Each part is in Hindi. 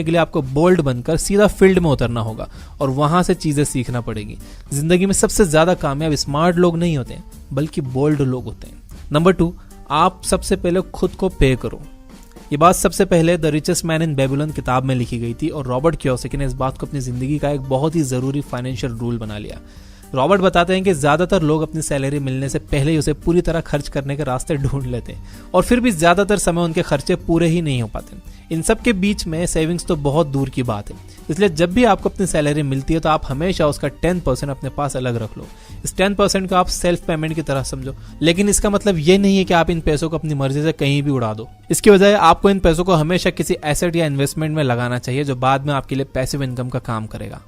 के लिए आपको बोल्ड बनकर सीधा फील्ड में उतरना होगा और वहां से चीजें सीखना पड़ेगी। जिंदगी में सबसे ज्यादा कामयाब स्मार्ट लोग नहीं होते हैं, बल्कि बोल्ड लोग होते हैं। नंबर 2, आप सबसे पहले खुद को पे करो। ये बात सबसे पहले the richest man in Babylon किताब में लिखी गई थी और रॉबर्ट कियोसाकी ने इस बात को अपनी जिंदगी का एक बहुत ही जरूरी फाइनेंशियल रूल बना लिया। रॉबर्ट बताते हैं कि ज्यादातर लोग अपनी सैलरी मिलने से पहले ही उसे पूरी तरह खर्च करने के रास्ते ढूंढ लेते हैं और फिर भी ज्यादातर समय उनके खर्चे पूरे ही नहीं हो पाते। इन सब के बीच में सेविंग्स तो बहुत दूर की बात है। इसलिए जब भी आपको अपनी सैलरी मिलती है तो आप हमेशा उसका 10% अपने पास अलग रख लो। इस 10% को आप सेल्फ पेमेंट की तरह समझो, लेकिन इसका मतलब ये नहीं है कि आप इन पैसों को अपनी मर्जी से कहीं भी उड़ा दो। इसकी बजाय आपको इन पैसों को हमेशा किसी एसेट या इन्वेस्टमेंट में लगाना चाहिए जो बाद में आपके लिए पैसिव इनकम का काम करेगा।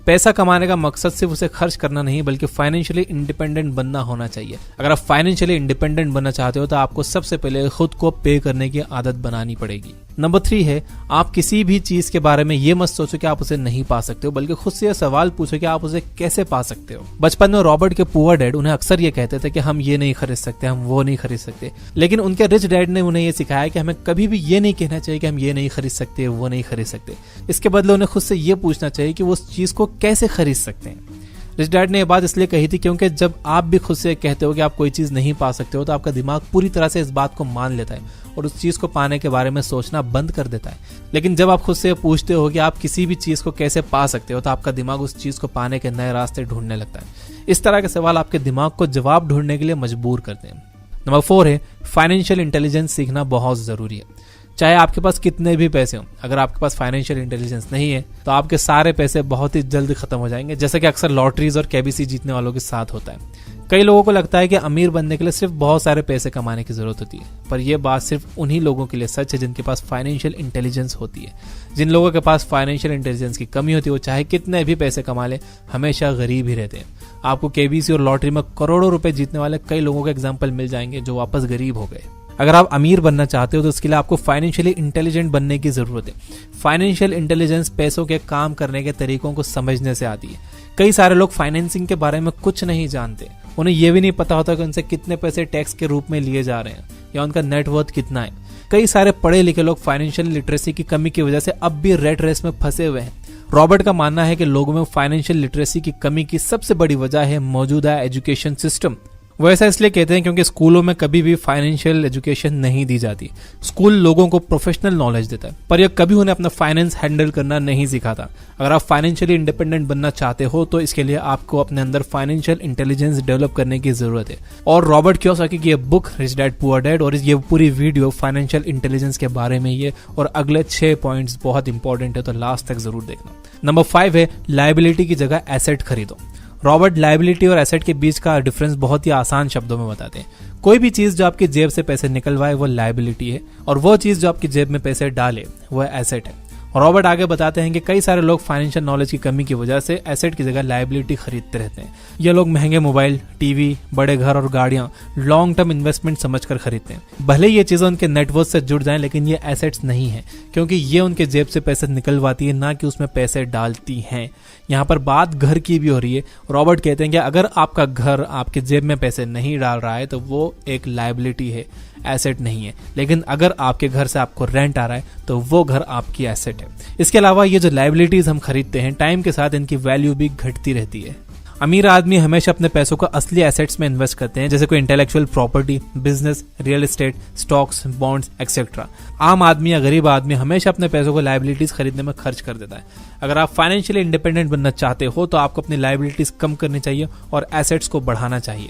पैसा कमाने का मकसद सिर्फ उसे खर्च करना नहीं, बल्कि फाइनेंशियली इंडिपेंडेंट बनना होना चाहिए। अगर आप फाइनेंशियली इंडिपेंडेंट बनना चाहते हो तो आपको सबसे पहले खुद को पे करने की आदत बनानी पड़ेगी। नंबर 3 है, आप किसी भी चीज के बारे में ये मत सोचो कि आप उसे नहीं पा सकते हो, बल्कि खुद से यह सवाल पूछो कि आप उसे कैसे पा सकते हो। बचपन में रॉबर्ट के पुअर डैड उन्हें अक्सर ये कहते थे कि हम ये नहीं खरीद सकते, हम वो नहीं खरीद सकते, लेकिन उनके रिच डैड ने उन्हें ये सिखाया कि हमें कभी भी ये नहीं कहना चाहिए कि हम ये नहीं खरीद सकते, वो नहीं खरीद सकते। इसके बदले उन्हें खुद से ये पूछना चाहिए कि वो उस चीज को कैसे खरीद सकते हैं। रिच डैड ने यह बात इसलिए कही थी क्योंकि जब आप भी खुद से कहते हो कि आप कोई चीज नहीं पा सकते हो तो आपका दिमाग पूरी तरह से इस बात को मान लेता है और उस चीज को पाने के बारे में सोचना बंद कर देता है। लेकिन जब आप खुद से पूछते हो कि आप किसी भी चीज को कैसे पा सकते हो तो आपका दिमाग उस चीज को पाने के नए रास्ते ढूंढने लगता है। इस तरह के सवाल आपके दिमाग को जवाब ढूंढने के लिए मजबूर करते हैं। नंबर 4 है, फाइनेंशियल इंटेलिजेंस सीखना बहुत जरूरी है। चाहे आपके पास कितने भी पैसे हो, अगर आपके पास फाइनेंशियल इंटेलिजेंस नहीं है तो आपके सारे पैसे बहुत ही जल्दी खत्म हो जाएंगे, जैसा कि अक्सर लॉटरीज और केबीसी जीतने वालों के साथ होता है। कई लोगों को लगता है कि अमीर बनने के लिए सिर्फ बहुत सारे पैसे कमाने की जरूरत होती है, पर यह बात सिर्फ उन्हीं लोगों के लिए सच है जिनके पास फाइनेंशियल इंटेलिजेंस होती है। जिन लोगों के पास फाइनेंशियल इंटेलिजेंस की कमी होती है वो चाहे कितने भी पैसे कमा ले हमेशा गरीब ही रहते हैं। आपको केबीसी और लॉटरी में करोड़ों रुपए जीतने वाले कई लोगों के एग्जाम्पल मिल जाएंगे जो वापस गरीब हो गए। अगर आप अमीर बनना चाहते हो तो इसके लिए आपको फाइनेंशियली इंटेलिजेंट बनने की जरूरत है। फाइनेंशियल इंटेलिजेंस पैसों के काम करने के तरीकों को समझने से आती है। कई सारे लोग फाइनेंसिंग के बारे में कुछ नहीं जानते, उन्हें यह भी नहीं पता होता कि उनसे कितने पैसे टैक्स के रूप में लिए जा रहे हैं या उनका नेटवर्थ कितना है। कई सारे पढ़े लिखे लोग फाइनेंशियल लिटरेसी की कमी की वजह से अब भी रेट रेस में फंसे हुए हैं। रॉबर्ट का मानना है कि लोगों में फाइनेंशियल लिटरेसी की कमी की सबसे बड़ी वजह है मौजूदा एजुकेशन सिस्टम। वो ऐसा इसलिए कहते हैं क्योंकि स्कूलों में कभी भी फाइनेंशियल एजुकेशन नहीं दी जाती। स्कूल लोगों को प्रोफेशनल नॉलेज देता है, पर यह कभी उन्हें अपना फाइनेंस हैंडल करना नहीं सिखाता। अगर आप फाइनेंशियली इंडिपेंडेंट बनना चाहते हो तो इसके लिए आपको अपने अंदर फाइनेंशियल इंटेलिजेंस डेवलप करने की जरूरत है। और रॉबर्ट कियोसाकी की ये book rich dad poor dad और ये पूरी वीडियो फाइनेंशियल इंटेलिजेंस के बारे में ये और अगले 6 पॉइंट्स बहुत इंपॉर्टेंट है, तो लास्ट तक जरूर देखना। नंबर 5 है, लायबिलिटी की जगह एसेट खरीदो। रॉबर्ट लायबिलिटी और एसेट के बीच का डिफरेंस बहुत ही आसान शब्दों में बताते हैं। कोई भी चीज जो आपकी जेब से पैसे निकलवाए वो लायबिलिटी है और वो चीज जो आपकी जेब में पैसे डाले वो एसेट है। रॉबर्ट आगे बताते हैं कि कई सारे लोग फाइनेंशियल नॉलेज की कमी की वजह से एसेट की जगह लायबिलिटी खरीदते रहते हैं। ये लोग महंगे मोबाइल, टीवी, बड़े घर और गाड़ियां लॉन्ग टर्म इन्वेस्टमेंट समझकर खरीदते हैं। भले ये चीजें उनके नेटवर्थ से जुड़ जाएं, लेकिन ये एसेट्स नहीं है क्योंकि ये उनके जेब से पैसे निकलवाती है, ना कि उसमें पैसे डालती हैं। यहाँ पर बात घर की भी हो रही है। रॉबर्ट कहते हैं कि अगर आपका घर आपके जेब में पैसे नहीं डाल रहा है तो वो एक लायबिलिटी है, एसेट नहीं है। लेकिन अगर आपके घर से आपको रेंट आ रहा है तो वो घर आपकी एसेट है। इसके अलावा ये जो लायबिलिटीज हम खरीदते हैं, टाइम के साथ इनकी वैल्यू भी घटती रहती है। अमीर आदमी हमेशा अपने पैसों को असली एसेट्स में इन्वेस्ट करते हैं, जैसे कोई intellectual property, business, real estate, stocks, bonds etcetera. आम आदमी या गरीब आदमी हमेशा अपने पैसों को लायबिलिटीज खरीदने में खर्च कर देता है। अगर आप फाइनेंशियली इंडिपेंडेंट बनना चाहते हो तो आपको अपनी लायबिलिटीज कम करनी चाहिए और एसेट्स को बढ़ाना चाहिए।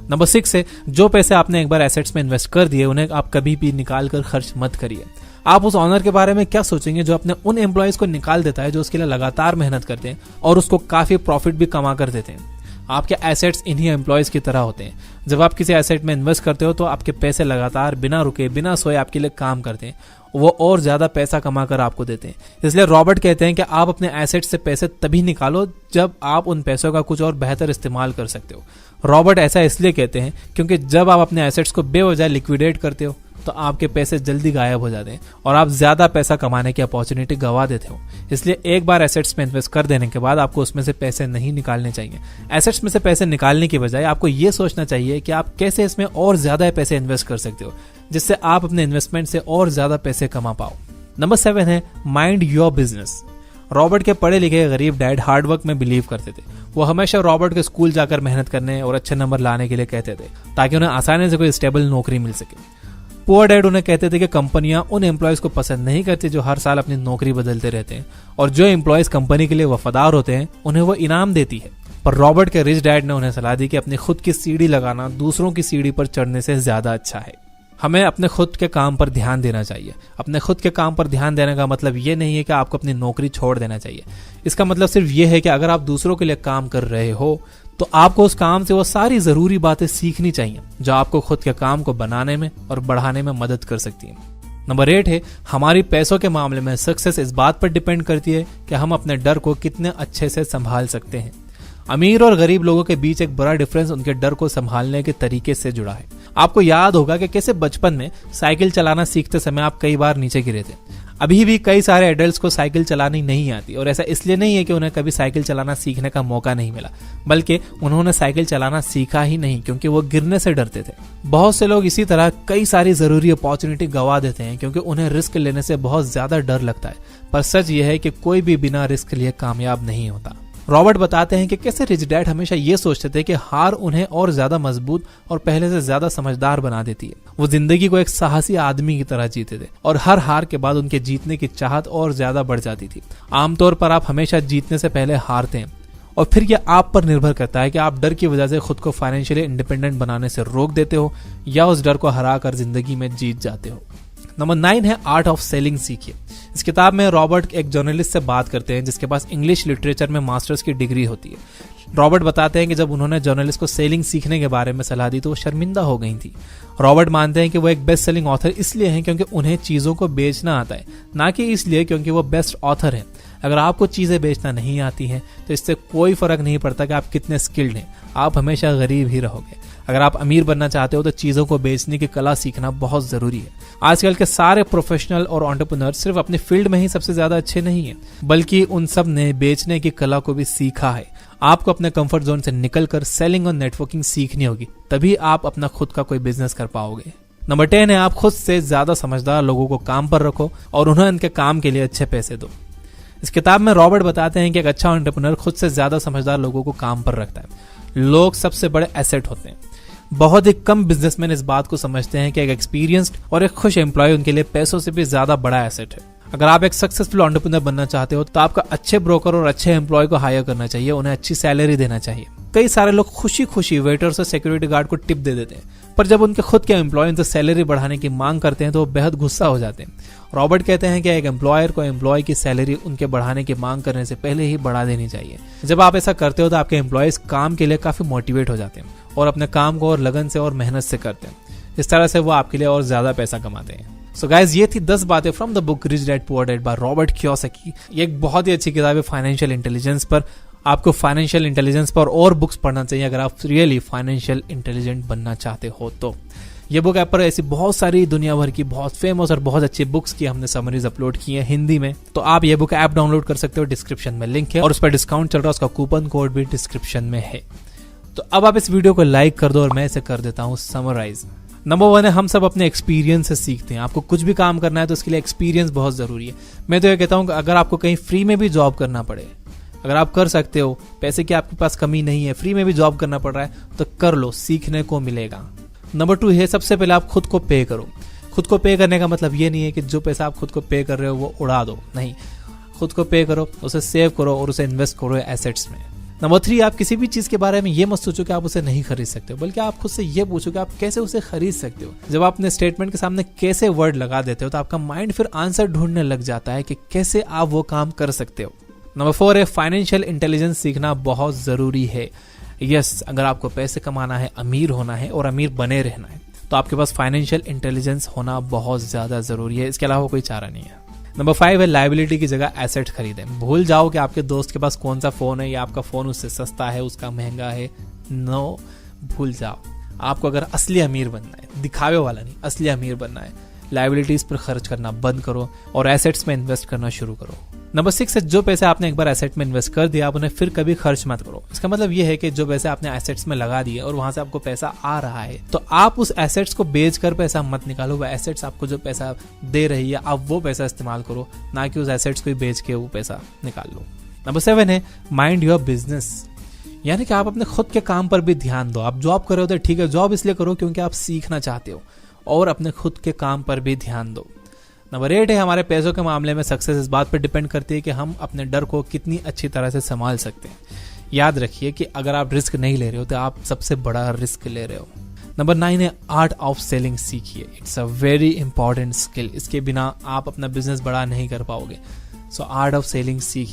नंबर 6 है, जो पैसे आपने एक बार एसेट्स में इन्वेस्ट कर दिए उन्हें आप कभी भी निकाल कर खर्च मत करिए। आप उस ऑनर के बारे में क्या सोचेंगे जो अपने उन एम्प्लॉयज को निकाल देता है जो उसके लिए लगातार मेहनत करते हैं और उसको काफी प्रॉफिट भी कमा कर देते हैं। आपके एसेट्स इन्हीं एम्प्लॉयज की तरह होते हैं। जब आप किसी एसेट में इन्वेस्ट करते हो तो आपके पैसे लगातार बिना रुके बिना सोए आपके लिए काम करते हैं, वो और ज्यादा पैसा कमा कर आपको देते हैं। इसलिए रॉबर्ट कहते हैं कि आप अपने एसेट से पैसे तभी निकालो जब आप उन पैसों का कुछ और बेहतर इस्तेमाल कर सकते हो। रॉबर्ट ऐसा इसलिए कहते हैं क्योंकि जब आप अपने एसेट्स को बेवजह लिक्विडेट करते हो तो आपके पैसे जल्दी गायब हो जाते हैं और आप ज्यादा पैसा कमाने की अपॉर्चुनिटी गवा देते हो। इसलिए एक बार एसेट्स में इन्वेस्ट कर देने के बाद आपको उसमें से पैसे नहीं निकालने चाहिए। एसेट्स में से पैसे निकालने की बजाय आपको ये सोचना चाहिए कि आप कैसे इसमें और ज्यादा पैसे इन्वेस्ट कर सकते हो जिससे आप अपने इन्वेस्टमेंट से और ज्यादा पैसे कमा पाओ। नंबर 7 है माइंड योर बिजनेस। रॉबर्ट के पढ़े लिखे गरीब डैड हार्डवर्क में बिलीव करते थे। वो हमेशा रॉबर्ट के स्कूल जाकर मेहनत करने और अच्छे नंबर लाने के लिए कहते थे ताकि उन्हें आसानी से कोई स्टेबल नौकरी मिल सके। पुअर डैड उन्हें कहते थे कि कंपनियां उन एम्प्लॉयज को पसंद नहीं करती जो हर साल अपनी नौकरी बदलते रहते हैं, और जो एम्प्लॉयज कंपनी के लिए वफादार होते हैं उन्हें वो इनाम देती है। पर रॉबर्ट के रिच डैड ने उन्हें सलाह दी कि अपनी खुद की सीढ़ी लगाना दूसरों की सीढ़ी पर चढ़ने से ज्यादा अच्छा है। हमें अपने खुद के काम पर ध्यान देना चाहिए। अपने खुद के काम पर ध्यान देने का मतलब ये नहीं है कि आपको अपनी नौकरी छोड़ देना चाहिए। इसका मतलब सिर्फ ये है कि अगर आप दूसरों के लिए काम कर रहे हो तो आपको उस काम से वो सारी जरूरी बातें सीखनी चाहिए जो आपको खुद के काम को बनाने में और बढ़ाने में मदद कर सकती है। नंबर 8 है हमारी पैसों के मामले में सक्सेस इस बात पर डिपेंड करती है कि हम अपने डर को कितने अच्छे से संभाल सकते हैं। अमीर और गरीब लोगों के बीच एक बड़ा डिफरेंस उनके डर को संभालने के तरीके से जुड़ा है। आपको याद होगा कि कैसे बचपन में साइकिल चलाना सीखते समय आप कई बार नीचे गिरे थे। अभी भी कई सारे एडल्ट्स को साइकिल चलानी नहीं आती, और ऐसा इसलिए नहीं है कि उन्हें कभी साइकिल चलाना सीखने का मौका नहीं मिला, बल्कि उन्होंने साइकिल चलाना सीखा ही नहीं क्योंकि वो गिरने से डरते थे। बहुत से लोग इसी तरह कई सारी जरूरी अपॉर्चुनिटी गंवा देते हैं क्योंकि उन्हें रिस्क लेने से बहुत ज्यादा डर लगता है। पर सच यह है कि कोई भी बिना रिस्क लिए कामयाब नहीं होता। रॉबर्ट बताते हैं कि कैसे रिच डैड हमेशा ये सोचते थे कि हार उन्हें और ज्यादा मजबूत और पहले से ज्यादा समझदार बना देती है। वो जिंदगी को एक साहसी आदमी की तरह जीते थे और हर हार के बाद उनके जीतने की चाहत और ज्यादा बढ़ जाती थी। आमतौर पर आप हमेशा जीतने से पहले हारते हैं, और फिर यह आप पर निर्भर करता है कि आप डर की वजह से खुद को फाइनेंशियली इंडिपेंडेंट बनाने से रोक देते हो या उस डर को हराकर जिंदगी में जीत जाते हो। नंबर 9 है आर्ट ऑफ सेलिंग सीखिए। इस किताब में रॉबर्ट एक जर्नलिस्ट से बात करते हैं जिसके पास इंग्लिश लिटरेचर में मास्टर्स की डिग्री होती है। रॉबर्ट बताते हैं कि जब उन्होंने जर्नलिस्ट को सेलिंग सीखने के बारे में सलाह दी तो वो शर्मिंदा हो गई थी। रॉबर्ट मानते हैं कि वो एक बेस्ट सेलिंग ऑथर इसलिए हैं क्योंकि उन्हें चीजों को बेचना आता है, ना कि इसलिए क्योंकि वो बेस्ट ऑथर हैं। अगर आपको चीजें बेचना नहीं आती हैं तो इससे कोई फर्क नहीं पड़ता कि आप कितने स्किल्ड हैं, आप हमेशा गरीब ही रहोगे। अगर आप अमीर बनना चाहते हो तो चीजों को बेचने की कला सीखना बहुत जरूरी है। आजकल के सारे प्रोफेशनल और एंटरप्रेन्योर सिर्फ अपनी फील्ड में ही सबसे ज्यादा अच्छे नहीं हैं, बल्कि उन सब ने बेचने की कला को भी सीखा है। आपको अपने कंफर्ट जोन से निकलकर सेलिंग और नेटवर्किंग सीखनी होगी, तभी आप अपना खुद का कोई बिजनेस कर पाओगे। नंबर 10 है आप खुद से ज्यादा समझदार लोगों को काम पर रखो और उन्हें उनके काम के लिए अच्छे पैसे दो। इस किताब में रॉबर्ट बताते हैं कि एक अच्छा एंटरप्रेन्योर खुद से ज्यादा समझदार लोगों को काम पर रखता है। लोग सबसे बड़े एसेट होते हैं। बहुत ही कम बिजनेसमैन इस बात को समझते हैं कि एक एक्सपीरियंस्ड और एक खुश एम्प्लॉय उनके लिए पैसों से भी ज्यादा बड़ा एसेट है। अगर आप एक सक्सेसफुल एंटरप्रेन्योर बनना चाहते हो तो आपका अच्छे ब्रोकर और अच्छे एम्प्लॉय को हायर करना चाहिए, उन्हें अच्छी सैलरी देना चाहिए। कई सारे लोग खुशी खुशी वेटर्स और सिक्योरिटी गार्ड को टिप दे देते हैं, पर जब उनके खुद के एम्प्लॉय उनसे सैलरी बढ़ाने की मांग करते हैं तो वो बेहद गुस्सा हो जाते हैं। रॉबर्ट कहते हैं कि एक एम्प्लॉयर को एम्प्लॉय की सैलरी उनके बढ़ाने की मांग करने से पहले ही बढ़ा देनी चाहिए। जब आप ऐसा करते हो तो आपके एम्प्लॉयज काम के लिए काफी मोटिवेट हो जाते हैं और अपने काम को और लगन से और मेहनत से करते हैं। इस तरह से वो आपके लिए और ज्यादा पैसा कमाते हैं। सो गाइज, ये थी 10 बातें from the book rich dad poor dad by Robert Kiyosaki. ये एक बहुत ही अच्छी किताब है फाइनेंशियल इंटेलिजेंस पर। आपको फाइनेंशियल इंटेलिजेंस पर और बुक्स पढ़ना चाहिए अगर आप रियली फाइनेंशियल इंटेलिजेंट बनना चाहते हो तो। ये बुक ऐप पर ऐसी बहुत सारी दुनिया भर की बहुत फेमस और बहुत अच्छी बुक्स की हमने समरीज अपलोड की है हिंदी में, तो आप ये बुक ऐप डाउनलोड कर सकते हो। डिस्क्रिप्शन में लिंक है और उस पर डिस्काउंट चल रहा है, उसका कूपन कोड भी डिस्क्रिप्शन में है। तो अब आप इस वीडियो को लाइक कर दो और मैं इसे कर देता हूँ समराइज। नंबर 1 है हम सब अपने एक्सपीरियंस से सीखते हैं। आपको कुछ भी काम करना है तो उसके लिए एक्सपीरियंस बहुत जरूरी है। मैं तो ये कहता हूँ कि अगर आपको कहीं फ्री में भी जॉब करना पड़े, अगर आप कर सकते हो, पैसे की आपके पास कमी नहीं है, फ्री में भी जॉब करना पड़ रहा है तो कर लो, सीखने को मिलेगा। नंबर 2 है सबसे पहले आप खुद को पे करो। खुद को पे करने का मतलब ये नहीं है कि जो पैसा आप खुद को पे कर रहे हो वो उड़ा दो, नहीं। खुद को पे करो, उसे सेव करो और उसे इन्वेस्ट करो एसेट्स में। नंबर 3, आप किसी भी चीज के बारे में ये मत सोचो कि आप उसे नहीं खरीद सकते हो, बल्कि आप खुद से ये पूछो कि आप कैसे उसे खरीद सकते हो। जब आप अपने स्टेटमेंट के सामने कैसे वर्ड लगा देते हो तो आपका माइंड फिर आंसर ढूंढने लग जाता है कि कैसे आप वो काम कर सकते हो। नंबर 4 है फाइनेंशियल इंटेलिजेंस सीखना बहुत जरूरी है। यस, अगर आपको पैसे कमाना है, अमीर होना है और अमीर बने रहना है तो आपके पास फाइनेंशियल इंटेलिजेंस होना बहुत ज्यादा जरूरी है। इसके अलावा कोई चारा नहीं है। नंबर 5 है लायबिलिटी की जगह एसेट खरीदें। भूल जाओ कि आपके दोस्त के पास कौन सा फोन है या आपका फोन उससे सस्ता है, उसका महंगा है। नो, भूल जाओ। आपको अगर असली अमीर बनना है, दिखावे वाला नहीं, असली अमीर बनना है, लायबिलिटीज पर खर्च करना बंद करो और एसेट्स में इन्वेस्ट करना शुरू करो। नंबर 6 है, जो पैसे आपने एक बार एसेट में इन्वेस्ट कर दिया आप उन्हें फिर कभी खर्च मत करो। इसका मतलब ये है कि जो पैसे आपने एसेट्स में लगा दिए और वहां से आपको पैसा आ रहा है, तो आप उस एसेट्स को बेच कर पैसा मत निकालो। वह एसेट्स आपको जो पैसा दे रही है आप वो पैसा इस्तेमाल करो, ना कि उस एसेट्स को ही बेच के वो पैसा निकाल लो। नंबर 7 है, माइंड योर बिजनेस, यानी कि आप अपने खुद के काम पर भी ध्यान दो। आप जॉब कर रहे हो तो ठीक है, जॉब इसलिए करो क्योंकि आप सीखना चाहते हो, और अपने खुद के काम पर भी ध्यान दो। नंबर 8 है, हमारे पैसों के मामले में सक्सेस इस बात पर डिपेंड करती है कि हम अपने डर को कितनी अच्छी तरह से संभाल सकते हैं। याद रखिए कि अगर आप रिस्क नहीं ले रहे हो तो आप सबसे बड़ा रिस्क ले रहे हो। नंबर 9 है, आर्ट ऑफ सेलिंग सीखिए। It's a very important skill, इसके बिना आप अपना बिजनेस बड़ा नहीं कर पाओगे। सो आर्ट ऑफ सेलिंग सीखिए।